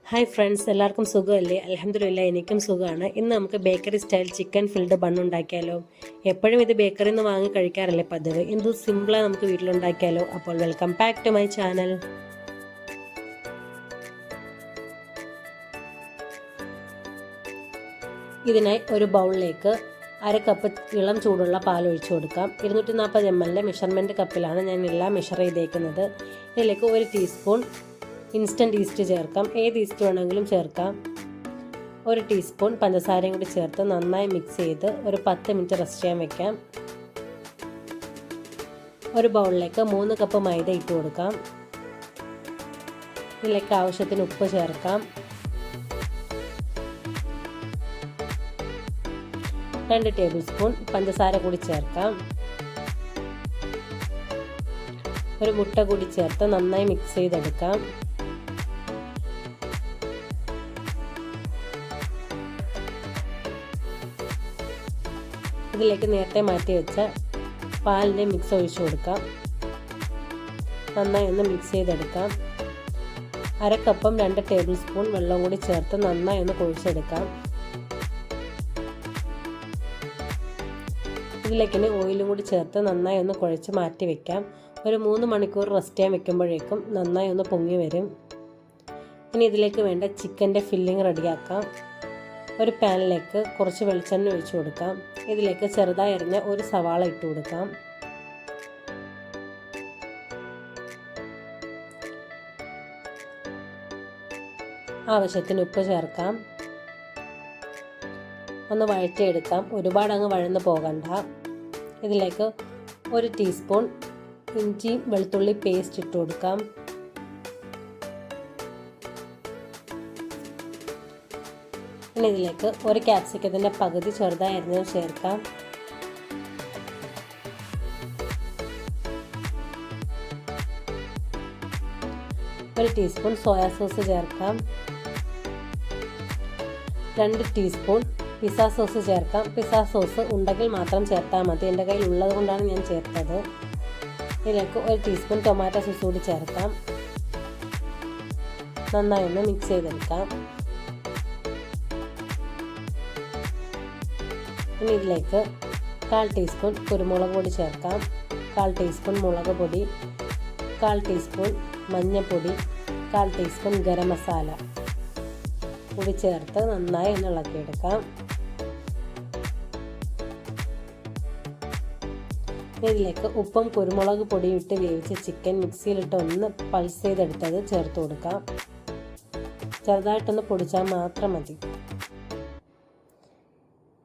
Hi friends, എല്ലാവർക്കും സുഖമല്ലേ? അൽഹംദുലില്ലാ, എനിക്കും സുഖമാണ്. ഇന്ന് നമുക്ക് bakery style chicken filled bun ഉണ്ടാക്കിയാലോ? എപ്പോഴും ഇത് ബേക്കറിയിൽ നിന്ന് വാങ്ങി കഴിക്കാറല്ലേ പതിവ്. എന്ത് സിമ്പിളാണ്, നമുക്ക് വീട്ടിലുണ്ടാക്കിയാലോ? അപ്പോൾ welcome back to my channel. ഇതിനായി ഒരു ബൗളിലേക്ക് അര കപ്പ് ഇളം ചൂടുള്ള പാൽ ഒഴിച്ചു കൊടുക്കാം. 240 ml മെഷർമെൻറ്റ് കപ്പിലാണ് ഞാൻ എല്ലാം മെഷർ ചെയ്തേക്കുന്നത്. ഇതിലേക്ക് 1 ടീസ്പൂൺ ഇൻസ്റ്റൻറ്റ് ഈസ്റ്റ് ചേർക്കാം. ഏത് ഈസ്റ്റ് വേണമെങ്കിലും ചേർക്കാം. 1 ടീസ്പൂൺ പഞ്ചസാരയും കൂടി ചേർത്ത് നന്നായി മിക്സ് ചെയ്ത് ഒരു 10 മിനിറ്റ് റെസ്റ്റ് ചെയ്യാൻ വെക്കാം. ഒരു ബൗളിലേക്ക് 3 കപ്പ് മൈദ ഇട്ട് കൊടുക്കാം. ഇതിലേക്ക് ആവശ്യത്തിന് ഉപ്പ് ചേർക്കാം. 2 ടേബിൾ സ്പൂൺ പഞ്ചസാര കൂടി ചേർക്കാം. ഒരു മുട്ട കൂടി ചേർത്ത് നന്നായി മിക്സ് ചെയ്തെടുക്കാം. ഇതിലേക്ക് നേരത്തെ മാറ്റി വെച്ച പാലിൻ്റെ മിക്സ് ഒഴിച്ചു കൊടുക്കാം. നന്നായി ഒന്ന് മിക്സ് ചെയ്തെടുക്കാം. അര കപ്പും 2 ടേബിൾ സ്പൂൺ വെള്ളം കൂടി ചേർത്ത് നന്നായി ഒന്ന് കുഴച്ചെടുക്കാം. ഇതിലേക്ക് ഓയിലും കൂടി ചേർത്ത് നന്നായി ഒന്ന് കുഴച്ച് മാറ്റി വെക്കാം. ഒരു 3 മണിക്കൂർ റെസ്റ്റ് ചെയ്യാൻ വെക്കുമ്പോഴേക്കും നന്നായി ഒന്ന് പൊങ്ങി വരും. ഇനി ഇതിലേക്ക് വേണ്ട ചിക്കൻ്റെ ഫില്ലിംഗ് റെഡിയാക്കാം. ഒരു പാനിലേക്ക് കുറച്ച് വെളിച്ചെണ്ണ ഒഴിച്ചു കൊടുക്കാം. ഇതിലേക്ക് ചെറുതായി അരിഞ്ഞ ഒരു സവാള ഇട്ട് കൊടുക്കാം. ആവശ്യത്തിന് ഉപ്പ് ചേർക്കാം. ഒന്ന് വഴറ്റിയെടുക്കാം. ഒരുപാട് അങ്ങ് വഴന്ന് പോകണ്ട. ഇതിലേക്ക് 1 ടീസ്പൂൺ ഇഞ്ചി വെളുത്തുള്ളി പേസ്റ്റ് ഇട്ട് കൊടുക്കാം. ഇനി ഇതിലേക്ക് 1 ക്യാപ്സിക്കത്തിൻ്റെ പകുതി ചെറുതായി അരിഞ്ഞത് ചേർക്കാം. ഒരു ടീസ്പൂൺ സോയാ സോസ് ചേർക്കാം. 2 ടീസ്പൂൺ പിസ്സ സോസ് ചേർക്കാം. പിസ്സ സോസ് ഉണ്ടെങ്കിൽ മാത്രം ചേർത്താൽ മതി. എൻ്റെ കയ്യിൽ ഉള്ളത് കൊണ്ടാണ് ഞാൻ ചേർത്തത്. ഇതിലേക്ക് 1 ടീസ്പൂൺ ടൊമാറ്റോ സോസ് കൂടി ചേർക്കാം. നന്നായി ഒന്ന് മിക്സ് ചെയ്തെടുക്കാം. ഇനി ഇതിലേക്ക് 1/4 ടീസ്പൂൺ കുരുമുളക് പൊടി ചേർക്കാം. 1/4 ടീസ്പൂൺ മുളക് പൊടി, 1/4 ടീസ്പൂൺ മഞ്ഞൾപ്പൊടി, 1/4 ടീസ്പൂൺ ഗരം മസാല കൂടി ചേർത്ത് നന്നായി ഒന്ന് ഇളക്കിയെടുക്കാം. ഇതിലേക്ക് ഉപ്പും കുരുമുളക് പൊടിയും ഇട്ട് വേവിച്ച് ചിക്കൻ മിക്സിയിലിട്ട് ഒന്ന് പൾസ് ചെയ്തെടുത്തത് ചേർത്ത് കൊടുക്കാം. ചെറുതായിട്ടൊന്ന് പൊടിച്ചാൽ മാത്രം മതി.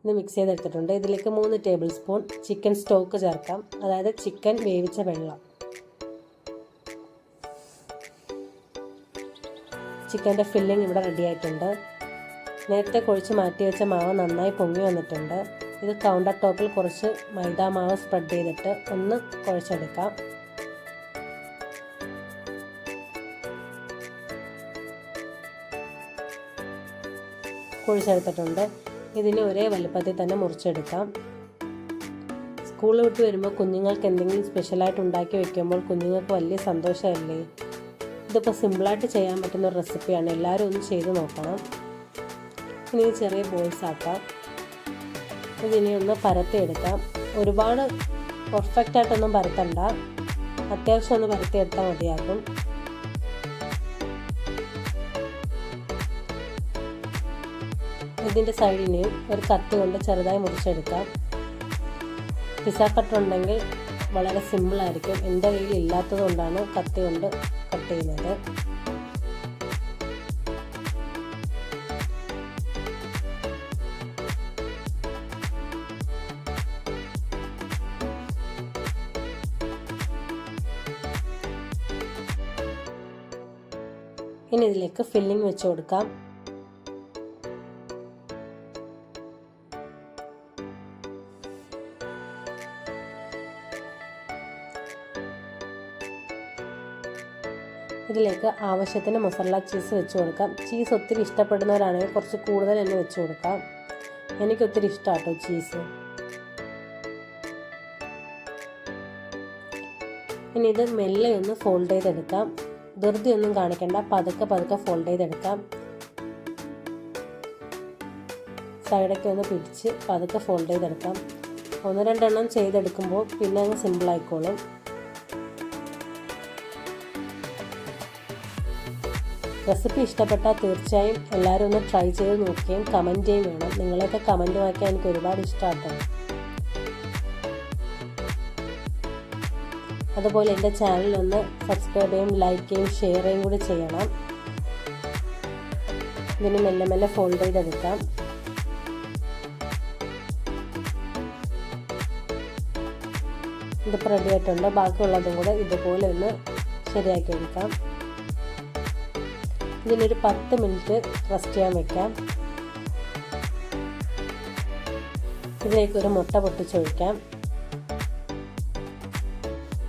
ഇത് മിക്സ് ചെയ്തെടുത്തിട്ടുണ്ട്. ഇതിലേക്ക് 3 ടേബിൾ സ്പൂൺ ചിക്കൻ സ്റ്റോക്ക് ചേർക്കാം, അതായത് ചിക്കൻ വേവിച്ച വെള്ളം. ചിക്കൻ്റെ ഫില്ലിംഗ് ഇവിടെ റെഡി ആയിട്ടുണ്ട്. നേരത്തെ കുഴച്ച് മാറ്റി വെച്ച മാവ് നന്നായി പൊങ്ങി വന്നിട്ടുണ്ട്. ഇത് കൗണ്ടർ ടോപ്പിൽ കുറച്ച് മൈദാ മാവ് സ്പ്രെഡ് ചെയ്തിട്ട് ഒന്ന് കുഴച്ചെടുക്കാം. കുഴിച്ചെടുത്തിട്ടുണ്ട്. ഇതിന് ഒരേ വലുപ്പത്തിൽ തന്നെ മുറിച്ചെടുക്കാം. സ്കൂൾ വിട്ട് വരുമ്പോൾ കുഞ്ഞുങ്ങൾക്ക് എന്തെങ്കിലും സ്പെഷ്യലായിട്ട് ഉണ്ടാക്കി വെക്കുമ്പോൾ കുഞ്ഞുങ്ങൾക്ക് വലിയ സന്തോഷമല്ലേ? ഇതിപ്പോൾ സിമ്പിളായിട്ട് ചെയ്യാൻ പറ്റുന്ന ഒരു റെസിപ്പിയാണ്. എല്ലാവരും ഒന്ന് ചെയ്ത് നോക്കണം. ഇനി ചെറിയ ബോൾസ് ആക്കാം. ഇതിനെ ഒന്ന് പരത്തിയെടുക്കാം. ഒരുപാട് പെർഫെക്റ്റായിട്ടൊന്നും പരത്തണ്ട, അത്യാവശ്യം ഒന്ന് പരത്തിയെടുത്താൽ മതിയാകും. ഇതിൻ്റെ സൈഡിനെയും ഒരു കത്തി കൊണ്ട് ചെറുതായി മുറിച്ചെടുക്കാം. പിസ്സ കട്ടർ ഉണ്ടെങ്കിൽ വളരെ സിമ്പിളായിരിക്കും. എൻ്റെ കയ്യിൽ ഇല്ലാത്തത് കൊണ്ടാണ് കത്തി കൊണ്ട് കട്ട് ചെയ്യുന്നത്. ഇനി ഇതിലേക്ക് ഫില്ലിംഗ് വെച്ച് കൊടുക്കാം. ഇതിലേക്ക് ആവശ്യത്തിന് മസാല ചീസ് വെച്ച് കൊടുക്കാം. ചീസ് ഒത്തിരി ഇഷ്ടപ്പെടുന്നവരാണെങ്കിൽ കുറച്ച് കൂടുതൽ തന്നെ വെച്ച് കൊടുക്കാം. എനിക്കൊത്തിരി ഇഷ്ടമാട്ടോ ചീസ്. ഇനി ഇത് മെല്ലെ ഒന്ന് ഫോൾഡ് ചെയ്തെടുക്കാം. ധൃതിയൊന്നും കാണിക്കണ്ട, പതുക്കെ ഫോൾഡ് ചെയ്തെടുക്കാം. സൈഡൊക്കെ ഒന്ന് പിടിച്ച് പതുക്കെ ഫോൾഡ് ചെയ്തെടുക്കാം. 1-2 എണ്ണം ചെയ്തെടുക്കുമ്പോൾ പിന്നെ അങ്ങ് സിമ്പിളായിക്കോളും. റെസിപ്പി ഇഷ്ടപ്പെട്ടാൽ തീർച്ചയായും എല്ലാവരും ഒന്ന് ട്രൈ ചെയ്ത് നോക്കുകയും കമൻറ്റ് ചെയ്യുകയും വേണം. നിങ്ങളെയൊക്കെ കമൻറ്റ് വായിക്കാൻ എനിക്ക് ഒരുപാട് ഇഷ്ടമാണ്. അതുപോലെ എൻ്റെ ചാനലൊന്ന് സബ്സ്ക്രൈബ് ചെയ്യും, ലൈക്ക് ചെയ്യും, ഷെയർ ചെയ്യും കൂടി ചെയ്യണം. ഇതിന് മെല്ലെ മെല്ലെ ഫോൾഡ് ചെയ്തെടുക്കാം. ഇതിപ്പോൾ റെഡി ആയിട്ടുണ്ട്. ബാക്കിയുള്ളതും കൂടെ ഇതുപോലെ ഒന്ന് ശരിയാക്കി എടുക്കാം. ഇതിനൊരു 10 മിനിറ്റ് റെസ്റ്റ് ചെയ്യാൻ വെക്കാം. ഇതിലേക്ക് ഒരു മുട്ട പൊട്ടിച്ചൊഴിക്കാം.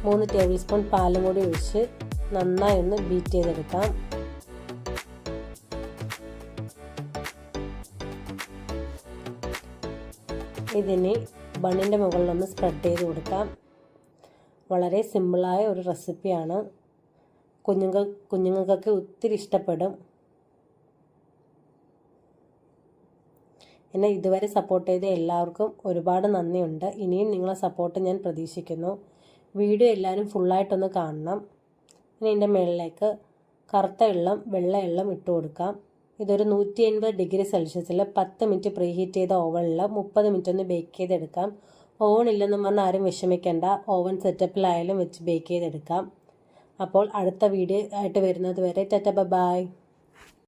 3 ടേബിൾ സ്പൂൺ പാലും കൂടി ഒഴിച്ച് നന്നായി ഒന്ന് ബീറ്റ് ചെയ്തെടുക്കാം. ഇതിന് ബണ്ണിൻ്റെ മുകളിലൊന്ന് സ്പ്രെഡ് ചെയ്ത് കൊടുക്കാം. വളരെ സിമ്പിളായ ഒരു റെസിപ്പിയാണ്. കുഞ്ഞുങ്ങൾക്കൊക്കെ ഒത്തിരി ഇഷ്ടപ്പെടും. എന്നെ ഇതുവരെ സപ്പോർട്ട് ചെയ്ത എല്ലാവർക്കും ഒരുപാട് നന്ദിയുണ്ട്. ഇനിയും നിങ്ങളെ സപ്പോർട്ട് ഞാൻ പ്രതീക്ഷിക്കുന്നു. വീഡിയോ എല്ലാവരും ഫുള്ളായിട്ടൊന്ന് കാണണം. ഇനി ഇതിൻ്റെ മുകളിലേക്ക് കറുത്ത എള്ളം വെള്ള എള്ളം ഇട്ട് കൊടുക്കാം. ഇതൊരു 180 ഡിഗ്രി സെൽഷ്യസിൽ 10 മിനിറ്റ് പ്രീ ഹീറ്റ് ചെയ്ത ഓവനിൽ 30 മിനിറ്റ് ഒന്ന് ബേക്ക് ചെയ്തെടുക്കാം. ഓവൻ ഇല്ലെന്ന് പറഞ്ഞാൽ ആരും വിഷമിക്കേണ്ട. ഓവൻ സെറ്റപ്പിലായാലും വെച്ച് ബേക്ക് ചെയ്തെടുക്കാം. അപ്പോൾ അടുത്ത വീഡിയോ ആയിട്ട് വരുന്നത് വരെ ടാറ്റ ബൈ.